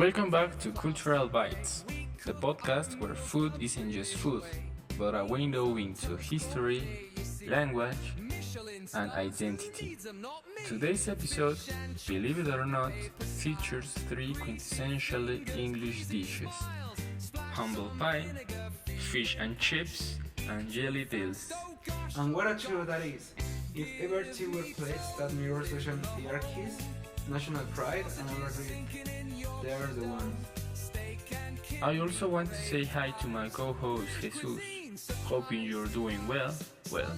Welcome back to Cultural Bites, the podcast where food isn't just food, but a window into history, language, and identity. Today's episode, believe it or not, features three quintessentially English dishes: humble pie, fish and chips, and jelly dills. And what a show that is! If ever two were plates that mirror social hierarchies, national pride, and already they're the ones. I also want to say hi to my co-host Jesus. Hoping you're doing well. Well,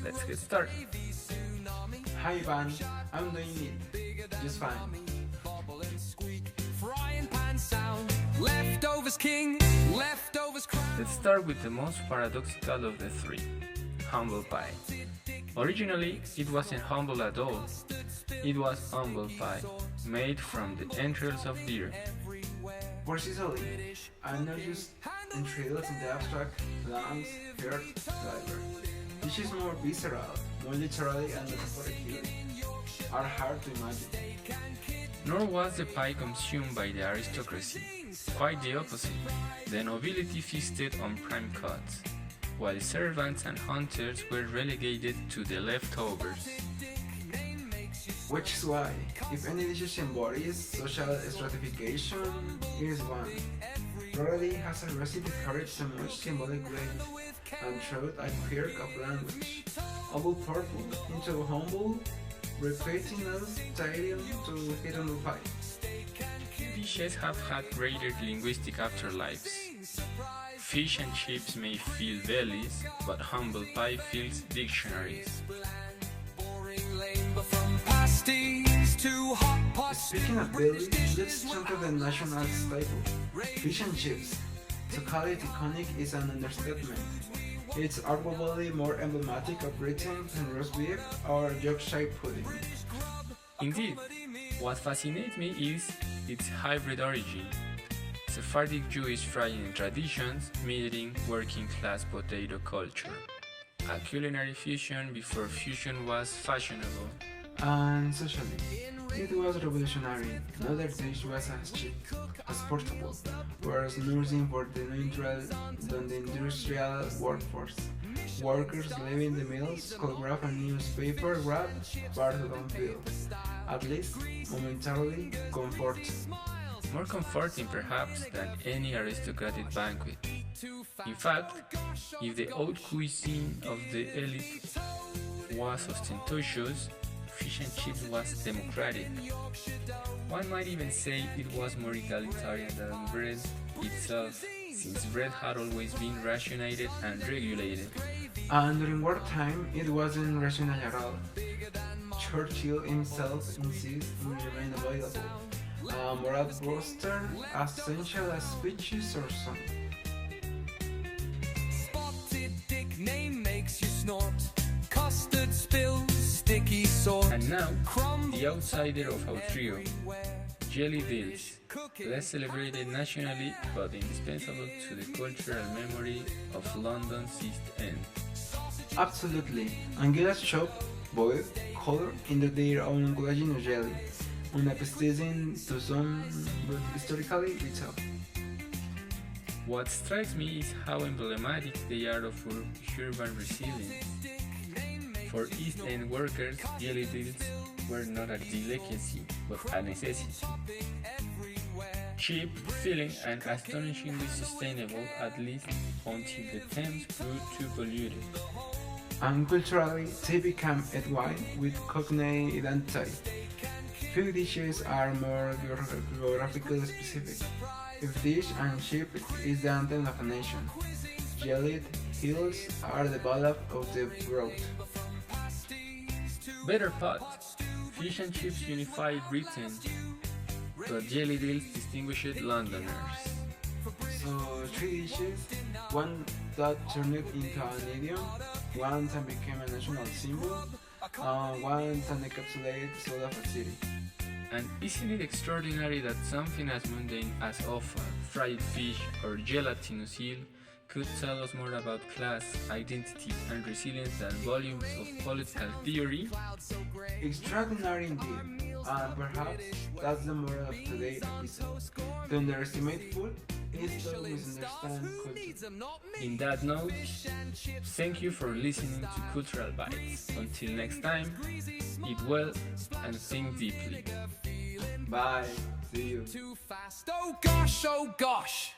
let's get started. Hi Van, I'm doing it just fine. Let's start with the most paradoxical of the three: humble pie. Originally, it wasn't humble at all. It was humble pie, made from the entrails of deer. Precisely, I'm not just entrails in the abstract, lungs, heart, liver. This is more visceral, more literally and metaphorically, are hard to imagine. Nor was the pie consumed by the aristocracy. Quite the opposite. The nobility feasted on prime cuts, while servants and hunters were relegated to the leftovers. Which is why, if any dish embodies social stratification, here is one. Rarely has a recipe carried so much symbolic weight and throughout a quirk of language. Oval purple into humble, repeating as stadium to hit on the pie. Dishes have had greater linguistic afterlives. Fish and chips may fill bellies, but humble pie fills dictionaries. Speaking of bellies, let's jump to the national staple, fish and chips. To call it iconic is an understatement. It's arguably more emblematic of Britain than roast beef or Yorkshire pudding. Indeed, what fascinates me is its hybrid origin. Sephardic Jewish frying traditions meeting working class potato culture. A culinary fusion before fusion was fashionable. And socially, it was revolutionary. No other dish was as cheap, as portable, or as nursing for the neutral than the industrial workforce. Workers leaving the mills could grab a newspaper wrapped part of the bill, at least momentarily comforting. More comforting perhaps than any aristocratic banquet. In fact, if the haute cuisine of the elite was ostentatious, fish and chips was democratic. One might even say it was more egalitarian than bread itself, since bread had always been rationated and regulated. And during wartime, it wasn't rational at all. Churchill himself insists it remain available. A moral booster as essential as speeches or song. And now, the outsider of our trio, jelly dills, less celebrated nationally but indispensable to the cultural memory of London's East End. Absolutely. Anguillas chop, boiled, colored into their own collagen jelly, unappetising to some, but historically vital. What strikes me is how emblematic they are of urban resilience. For East End workers, jelly dills were not a delicacy, but a necessity. Cheap, filling, and astonishingly sustainable, at least until the Thames grew too polluted. And culturally, they become et wine with cognate identity. Few dishes are more geographically specific. If dish and chip is the anthem of a nation, jellied hills are the ballad of the road. Better pot, fish and chips unified Britain, but jelly dills distinguished Londoners. So three dishes, one that turned into an idiom, one that became a national symbol, and one that encapsulated the soul of a city. And isn't it extraordinary that something as mundane as offa, fried fish, or gelatinous eel could tell us more about class, identity, and resilience than volumes of political theory? Extraordinary indeed. And perhaps that's the moral of today's episode. To underestimate food is to misunderstand culture. In that note, thank you for listening to Cultural Bites. Until next time, eat well and think deeply. Bye. See you. Too fast. Oh gosh, oh gosh.